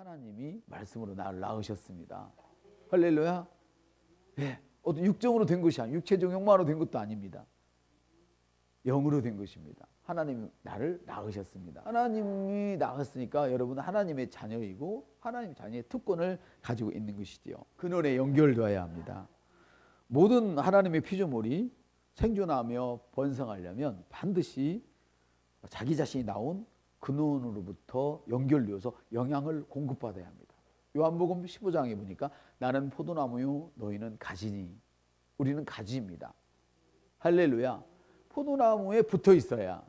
하나님이 말씀으로 나를 낳으셨습니다. 할렐루야. 예, 어떤 육정으로 된 것이 아니고 육체적 영광으로 된 것도 아닙니다. 영으로 된 것입니다. 하나님이 나를 낳으셨습니다. 하나님이 낳았으니까 여러분은 하나님의 자녀이고 하나님의 자녀의 특권을 가지고 있는 것이지요. 근원에 연결되어야 합니다. 모든 하나님의 피조물이 생존하며 번성하려면 반드시 자기 자신이 나온 근원으로부터 연결되어서 영향을 공급받아야 합니다. 요한복음 15장에 보니까 나는 포도나무요 너희는 가지니, 우리는 가지입니다. 할렐루야. 포도나무에 붙어 있어야,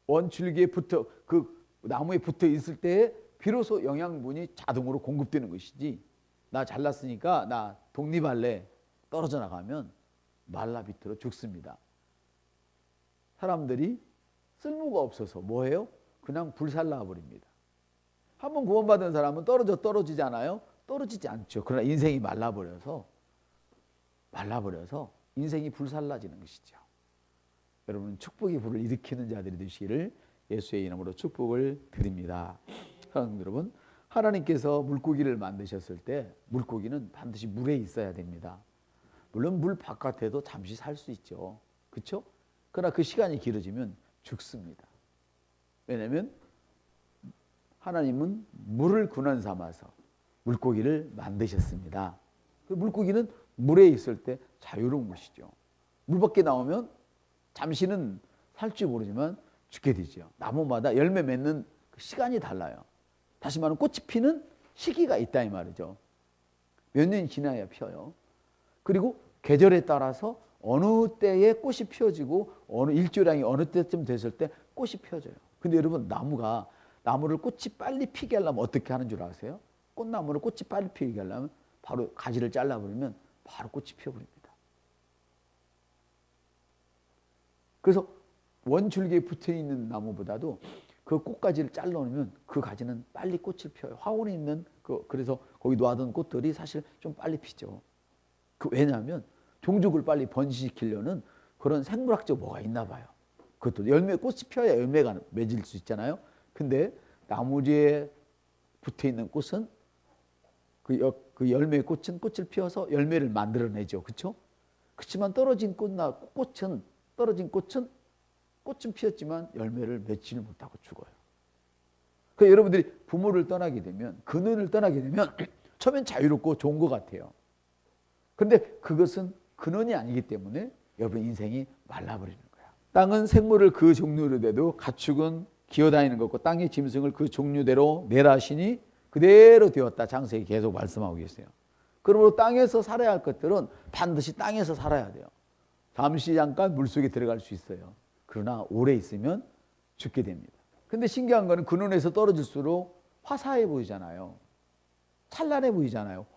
원줄기에 붙어, 그 나무에 붙어 있을 때에 비로소 영양분이 자동으로 공급되는 것이지, 나 잘났으니까 나 독립할래 떨어져 나가면 말라 비틀어 죽습니다. 사람들이 쓸모가 없어서 뭐해요? 그냥 불살라 버립니다. 한번 구원받은 사람은 떨어지지 않아요? 떨어지지 않죠. 그러나 인생이 말라버려서 인생이 불살라지는 것이죠. 여러분, 축복의 불을 일으키는 자들이 되시기를 예수의 이름으로 축복을 드립니다. 사랑하는 여러분, 하나님께서 물고기를 만드셨을 때 물고기는 반드시 물에 있어야 됩니다. 물론 물 바깥에도 잠시 살 수 있죠. 그렇죠? 그러나 그 시간이 길어지면 죽습니다. 왜냐하면 하나님은 물을 근원 삼아서 물고기를 만드셨습니다. 그 물고기는 물에 있을 때 자유로운 것이죠. 물 밖에 나오면 잠시는 살지 모르지만 죽게 되죠. 나무마다 열매 맺는 시간이 달라요. 다시 말하면 꽃이 피는 시기가 있다 이 말이죠. 몇 년이 지나야 펴요. 그리고 계절에 따라서 어느 때에 꽃이 피어지고 어느 일조량이 어느 때쯤 됐을 때 꽃이 피어져요. 근데 여러분, 나무를 꽃이 빨리 피게 하려면 어떻게 하는 줄 아세요? 꽃나무를 꽃이 빨리 피게 하려면 바로 가지를 잘라버리면 바로 꽃이 피어버립니다. 그래서 원줄기에 붙어있는 나무보다도 그 꽃가지를 잘라놓으면 그 가지는 빨리 꽃을 피워요. 화원에 있는 그래서 거기 놓아둔 꽃들이 사실 좀 빨리 피죠. 왜냐하면 종족을 빨리 번식시키려는 그런 생물학적 뭐가 있나 봐요. 그것도 꽃이 피어야 열매가 맺을 수 있잖아요. 근데 나무지에 붙어있는 꽃은 그 열매의 꽃은 꽃을 피워서 열매를 만들어내죠. 그렇죠? 그렇지만 떨어진 꽃은 꽃은 피었지만 열매를 맺지를 못하고 죽어요. 그러니까 여러분들이 부모를 떠나게 되면, 근원을 떠나게 되면 처음엔 자유롭고 좋은 것 같아요. 그런데 그것은 근원이 아니기 때문에 여러분 인생이 말라버리는 거야. 땅은 생물을 그 종류로 돼도 가축은 기어다니는 것과 땅의 짐승을 그 종류대로 내라시니 그대로 되었다. 장세기 계속 말씀하고 계세요. 그러므로 땅에서 살아야 할 것들은 반드시 땅에서 살아야 돼요. 잠시 잠깐 물속에 들어갈 수 있어요. 그러나 오래 있으면 죽게 됩니다. 근데 신기한 거는 근원에서 떨어질수록 화사해 보이잖아요. 찬란해 보이잖아요.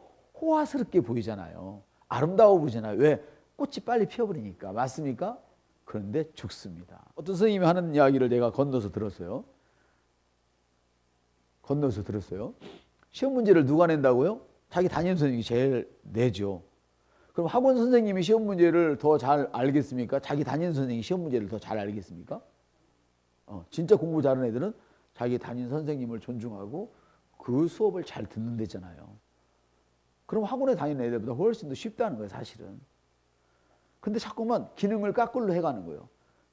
호화스럽게 보이잖아요. 아름다워 보이잖아요. 왜? 꽃이 빨리 피어버리니까. 맞습니까? 그런데 죽습니다. 어떤 선생님이 하는 이야기를 제가 건너서 들었어요. 시험 문제를 누가 낸다고요? 자기 담임 선생님이 제일 내죠. 그럼 학원 선생님이 시험 문제를 더 잘 알겠습니까? 자기 담임 선생님이 시험 문제를 더 잘 알겠습니까? 진짜 공부 잘하는 애들은 자기 담임 선생님을 존중하고 그 수업을 잘 듣는 데잖아요. 그럼 학원에 다니는 애들보다 훨씬 더 쉽다는 거예요, 사실은. 근데 자꾸만 기능을 까꿀로 해가는 거예요.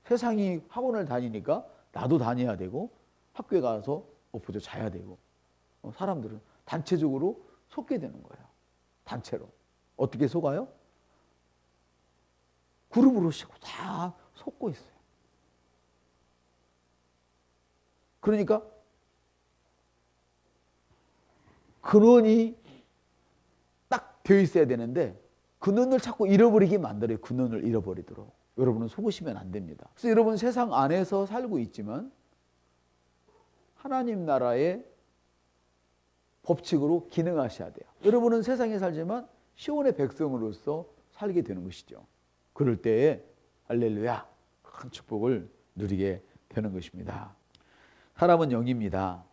세상이 학원을 다니니까 나도 다녀야 되고 학교에 가서 엎어져 자야 되고, 사람들은 단체적으로 속게 되는 거예요. 단체로. 어떻게 속아요? 그룹으로 다 속고 있어요. 그러니까 근원이 딱 되어 있어야 되는데 근원을 자꾸 잃어버리게 만들어요. 근원을 잃어버리도록. 여러분은 속으시면 안 됩니다. 그래서 여러분 세상 안에서 살고 있지만 하나님 나라의 법칙으로 기능하셔야 돼요. 여러분은 세상에 살지만 시온의 백성으로서 살게 되는 것이죠. 그럴 때에 할렐루야, 큰 축복을 누리게 되는 것입니다. 사람은 영입니다.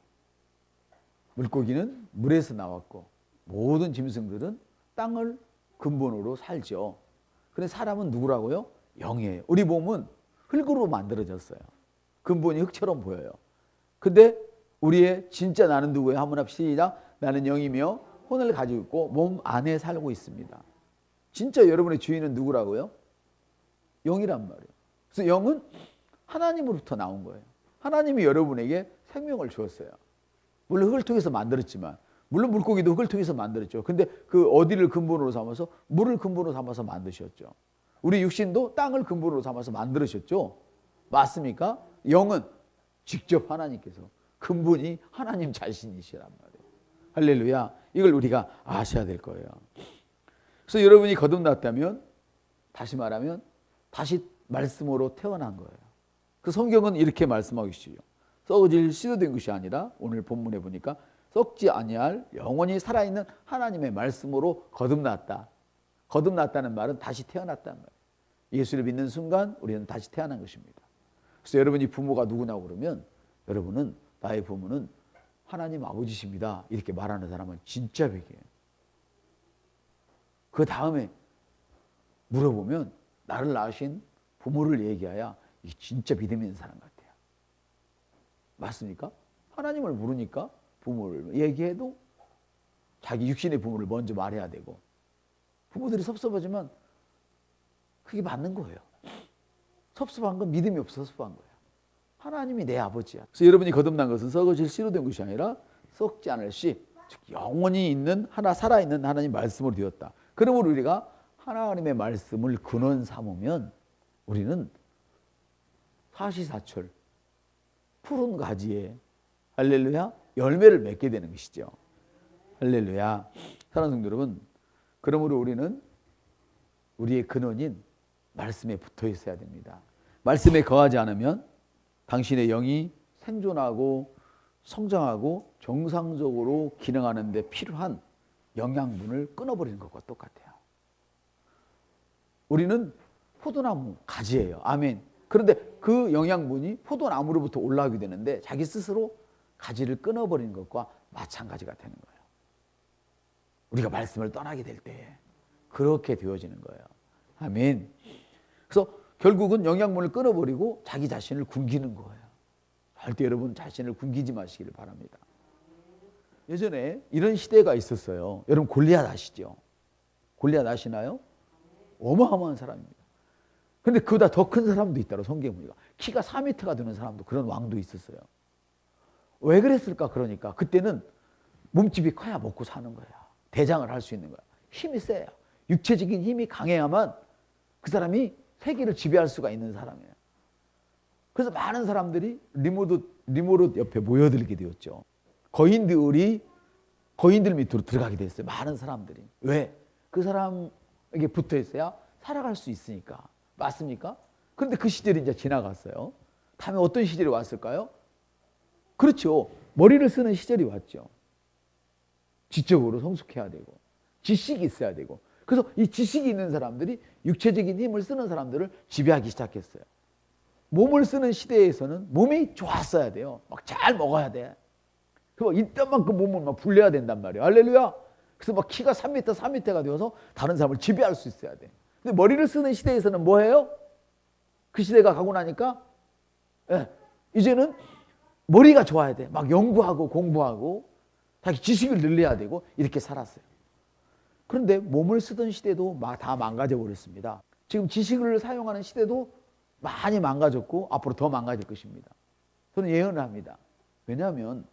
물고기는 물에서 나왔고 모든 짐승들은 땅을 근본으로 살죠. 그런데 사람은 누구라고요? 영이에요. 우리 몸은 흙으로 만들어졌어요. 근본이 흙처럼 보여요. 근데 우리의 진짜 나는 누구예요? 한번 합시다. 나는 영이며 혼을 가지고 있고 몸 안에 살고 있습니다. 진짜 여러분의 주인은 누구라고요? 영이란 말이에요. 그래서 영은 하나님으로부터 나온 거예요. 하나님이 여러분에게 생명을 주었어요. 물론 흙을 통해서 만들었지만, 물론 물고기도 흙을 통해서 만들었죠. 근데 그 어디를 근본으로 삼아서? 물을 근본으로 삼아서 만드셨죠. 우리 육신도 땅을 근본으로 삼아서 만들으셨죠. 맞습니까? 영은 직접 하나님께서, 근본이 하나님 자신이시란 말이에요. 할렐루야. 이걸 우리가 아셔야 될 거예요. 그래서 여러분이 거듭났다면, 다시 말하면 다시 말씀으로 태어난 거예요. 그 성경은 이렇게 말씀하고 계시죠. 썩어질 씨도 된 것이 아니라, 오늘 본문에 보니까 썩지 아니할 영원히 살아있는 하나님의 말씀으로 거듭났다. 거듭났다는 말은 다시 태어났다는 말이에요. 예수를 믿는 순간 우리는 다시 태어난 것입니다. 그래서 여러분이 부모가 누구냐고 그러면, 여러분은, 나의 부모는 하나님 아버지십니다, 이렇게 말하는 사람은 진짜 백이에요. 그 다음에 물어보면 나를 낳으신 부모를 얘기해야 이게 진짜 믿음 있는 사람 같아요. 맞습니까? 하나님을 모르니까 부모를 얘기해도 자기 육신의 부모를 먼저 말해야 되고, 부모들이 섭섭하지만 그게 맞는 거예요. 섭섭한 건 믿음이 없어서 섭섭한 거예요. 하나님이 내 아버지야. 그래서 여러분이 거듭난 것은 썩어질 씨로 된 것이 아니라 썩지 않을 씨, 즉 영원히 있는 하나, 살아있는 하나님 말씀으로 되었다. 그러므로 우리가 하나님의 말씀을 근원 삼으면 우리는 사시사철 푸른 가지에, 할렐루야, 열매를 맺게 되는 것이죠. 할렐루야. 사랑하는 성도 여러분, 그러므로 우리는 우리의 근원인 말씀에 붙어 있어야 됩니다. 말씀에 거하지 않으면 당신의 영이 생존하고 성장하고 정상적으로 기능하는 데 필요한 영양분을 끊어버리는 것과 똑같아요. 우리는 포도나무 가지예요. 아멘. 그런데 그 영양분이 포도나무로부터 올라오게 되는데 자기 스스로 가지를 끊어버리는 것과 마찬가지가 되는 거예요. 우리가 말씀을 떠나게 될 때 그렇게 되어지는 거예요. 아멘. 그래서 결국은 영양분을 끊어버리고 자기 자신을 굶기는 거예요. 절대 여러분 자신을 굶기지 마시기를 바랍니다. 예전에 이런 시대가 있었어요. 여러분 골리앗 아시죠? 골리앗 아시나요? 어마어마한 사람입니다. 근데 그보다 더 큰 사람도 있다고 성경에 보니까 키가 4m가 되는 사람도, 그런 왕도 있었어요. 왜 그랬을까? 그러니까 그때는 몸집이 커야 먹고 사는 거야. 대장을 할 수 있는 거야. 힘이 세요. 육체적인 힘이 강해야만 그 사람이 세계를 지배할 수가 있는 사람이에요. 그래서 많은 사람들이 리모롯 옆에 모여들게 되었죠. 거인들 밑으로 들어가게 됐어요. 많은 사람들이. 왜? 그 사람에게 붙어 있어야 살아갈 수 있으니까. 맞습니까? 그런데 그 시절이 이제 지나갔어요. 다음에 어떤 시절이 왔을까요? 그렇죠. 머리를 쓰는 시절이 왔죠. 지적으로 성숙해야 되고 지식이 있어야 되고, 그래서 이 지식이 있는 사람들이 육체적인 힘을 쓰는 사람들을 지배하기 시작했어요. 몸을 쓰는 시대에서는 몸이 좋았어야 돼요. 막 잘 먹어야 돼. 그리고 이딴만큼 몸을 막 불려야 된단 말이에요. 할렐루야. 그래서 막 키가 3m, 4m가 되어서 다른 사람을 지배할 수 있어야 돼. 근데 머리를 쓰는 시대에서는 뭐 해요? 그 시대가 가고 나니까 이제는 머리가 좋아야 돼. 막 연구하고 공부하고 자기 지식을 늘려야 되고 이렇게 살았어요. 그런데 몸을 쓰던 시대도 다 망가져 버렸습니다. 지금 지식을 사용하는 시대도 많이 망가졌고 앞으로 더 망가질 것입니다. 저는 예언을 합니다. 왜냐하면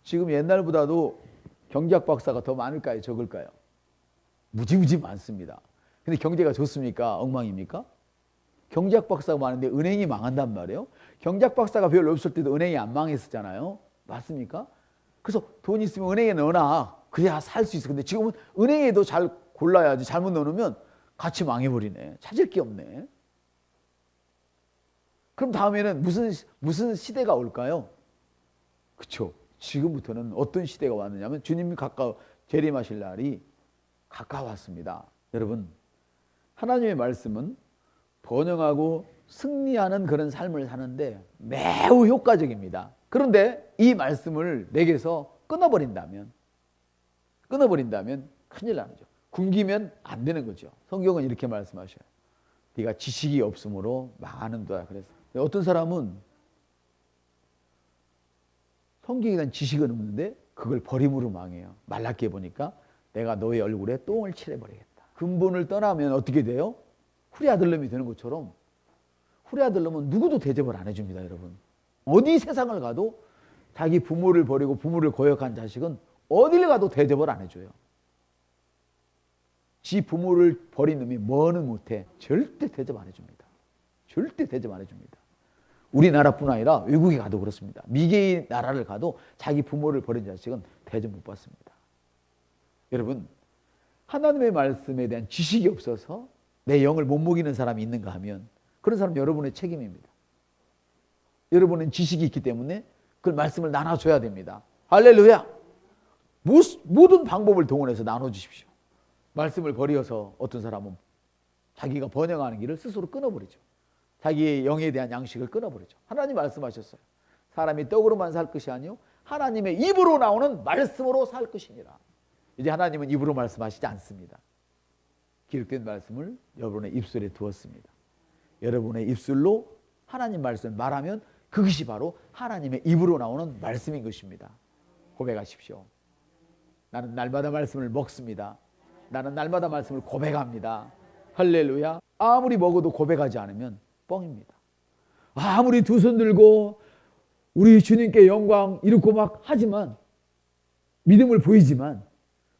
지금 옛날보다도 경제학 박사가 더 많을까요? 적을까요? 무지무지 많습니다. 근데 경제가 좋습니까? 엉망입니까? 경제학 박사가 많은데 은행이 망한단 말이에요. 경제학 박사가 별로 없을 때도 은행이 안 망했었잖아요. 맞습니까? 그래서 돈 있으면 은행에 넣어놔. 그래야 살 수 있어. 근데 지금은 은행에도 잘 골라야지. 잘못 넣어놓으면 같이 망해버리네. 찾을 게 없네. 그럼 다음에는 무슨 시대가 올까요? 그렇죠. 지금부터는 어떤 시대가 왔느냐면 주님이 재림하실 날이 가까웠습니다. 여러분, 하나님의 말씀은 번영하고 승리하는 그런 삶을 사는데 매우 효과적입니다. 그런데 이 말씀을 내게서 끊어버린다면 큰일 나는 거죠. 굶기면 안 되는 거죠. 성경은 이렇게 말씀하셔요. 네가 지식이 없으므로 망하는도다. 그래서 어떤 사람은 성경에 대한 지식은 없는데 그걸 버림으로 망해요. 말라기에 보니까 내가 너의 얼굴에 똥을 칠해버리겠다. 근본을 떠나면 어떻게 돼요? 후리아들놈이 되는 것처럼 후리아들놈은 누구도 대접을 안 해줍니다. 여러분, 어디 세상을 가도 자기 부모를 버리고 부모를 거역한 자식은 어딜 가도 대접을 안 해줘요. 지 부모를 버린 놈이 뭐는 못해. 절대 대접 안 해줍니다. 절대 대접 안 해줍니다. 우리나라뿐 아니라 외국에 가도 그렇습니다. 미개의 나라를 가도 자기 부모를 버린 자식은 대접 못 받습니다. 여러분, 하나님의 말씀에 대한 지식이 없어서 내 영을 못 먹이는 사람이 있는가 하면 그런 사람은 여러분의 책임입니다. 여러분은 지식이 있기 때문에 그 말씀을 나눠줘야 됩니다. 할렐루야. 모든 방법을 동원해서 나눠주십시오. 말씀을 버려서 어떤 사람은 자기가 번영하는 길을 스스로 끊어버리죠. 자기의 영에 대한 양식을 끊어버리죠. 하나님 말씀하셨어요. 사람이 떡으로만 살 것이 아니요 하나님의 입으로 나오는 말씀으로 살 것이니라. 이제 하나님은 입으로 말씀하시지 않습니다. 기록된 말씀을 여러분의 입술에 두었습니다. 여러분의 입술로 하나님 말씀을 말하면 그것이 바로 하나님의 입으로 나오는 말씀인 것입니다. 고백하십시오. 나는 날마다 말씀을 먹습니다. 나는 날마다 말씀을 고백합니다. 할렐루야. 아무리 먹어도 고백하지 않으면 뻥입니다. 아무리 두 손 들고 우리 주님께 영광 이렇게 막 하지만 믿음을 보이지만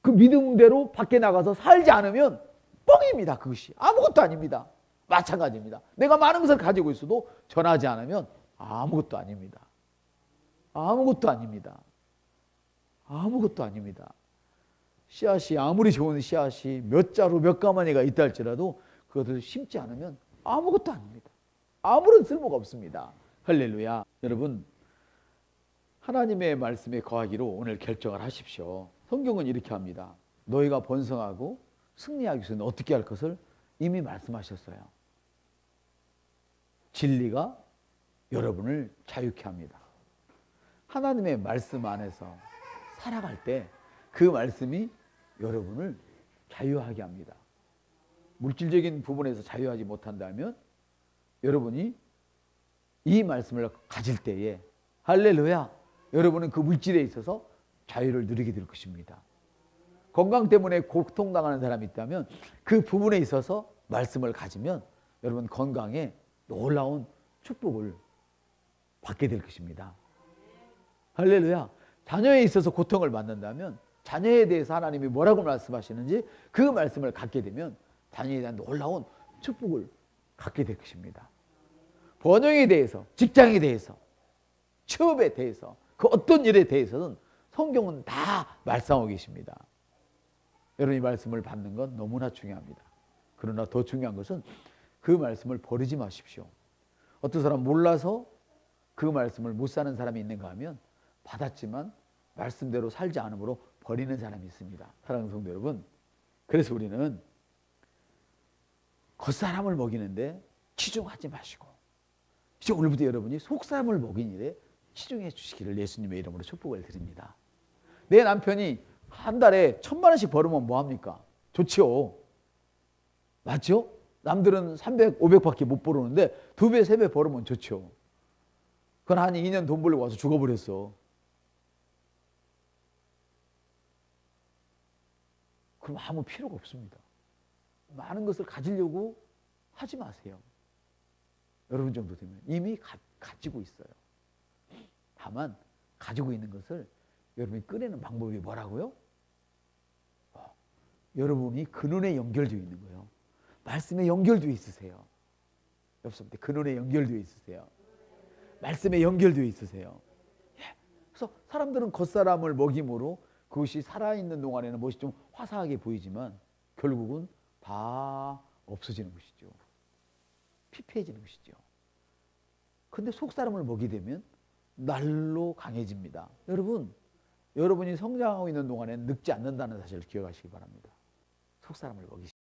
그 믿음대로 밖에 나가서 살지 않으면 뻥입니다. 그것이 아무것도 아닙니다. 마찬가지입니다. 내가 많은 것을 가지고 있어도 전하지 않으면 아무것도 아닙니다. 아무것도 아닙니다. 아무것도 아닙니다. 씨앗이 아무리 좋은 씨앗이 몇 자루 몇 가마니가 있다 할지라도 그것을 심지 않으면 아무것도 아닙니다. 아무런 쓸모가 없습니다. 할렐루야. 여러분, 하나님의 말씀에 거하기로 오늘 결정을 하십시오. 성경은 이렇게 합니다. 너희가 번성하고 승리하기 위해서는 어떻게 할 것을 이미 말씀하셨어요. 진리가 여러분을 자유케 합니다. 하나님의 말씀 안에서 살아갈 때 그 말씀이 여러분을 자유하게 합니다. 물질적인 부분에서 자유하지 못한다면 여러분이 이 말씀을 가질 때에 할렐루야, 여러분은 그 물질에 있어서 자유를 누리게 될 것입니다. 건강 때문에 고통당하는 사람이 있다면 그 부분에 있어서 말씀을 가지면 여러분 건강에 놀라운 축복을 받게 될 것입니다. 할렐루야. 자녀에 있어서 고통을 받는다면 자녀에 대해서 하나님이 뭐라고 말씀하시는지 그 말씀을 갖게 되면 자녀에 대한 놀라운 축복을 갖게 될 것입니다. 번영에 대해서, 직장에 대해서, 취업에 대해서, 그 어떤 일에 대해서는 성경은 다 말씀하고 계십니다. 여러분이 말씀을 받는 건 너무나 중요합니다. 그러나 더 중요한 것은 그 말씀을 버리지 마십시오. 어떤 사람 몰라서 그 말씀을 못 사는 사람이 있는가 하면 받았지만 말씀대로 살지 않으므로 버리는 사람이 있습니다. 사랑하는 성도 여러분, 그래서 우리는 겉사람을 먹이는데 치중하지 마시고 이제 오늘부터 여러분이 속사람을 먹인 일에 치중해 주시기를 예수님의 이름으로 축복을 드립니다. 내 남편이 한 달에 1,000만 원씩 벌으면 뭐합니까? 좋지요. 맞죠? 남들은 300, 500밖에 못 벌었는데 2배, 3배 벌으면 좋죠. 그건 한 2년 돈 벌려고 와서 죽어버렸어. 그럼 아무 필요가 없습니다. 많은 것을 가지려고 하지 마세요. 여러분 정도 되면 이미 가지고 있어요. 다만 가지고 있는 것을 여러분이 꺼내는 방법이 뭐라고요? 여러분이 근원에 연결되어 있는 거예요. 말씀에 연결되어 있으세요. 옆사람한테 근원에 연결되어 있으세요. 말씀에 연결되어 있으세요. 그래서 사람들은 겉사람을 먹임으로 그것이 살아있는 동안에는 무엇이 좀 화사하게 보이지만 결국은 다 없어지는 것이죠. 피폐해지는 것이죠. 그런데 속사람을 먹이되면 날로 강해집니다. 여러분, 여러분이 성장하고 있는 동안에는 늙지 않는다는 사실을 기억하시기 바랍니다. 속사람을 먹이십시오.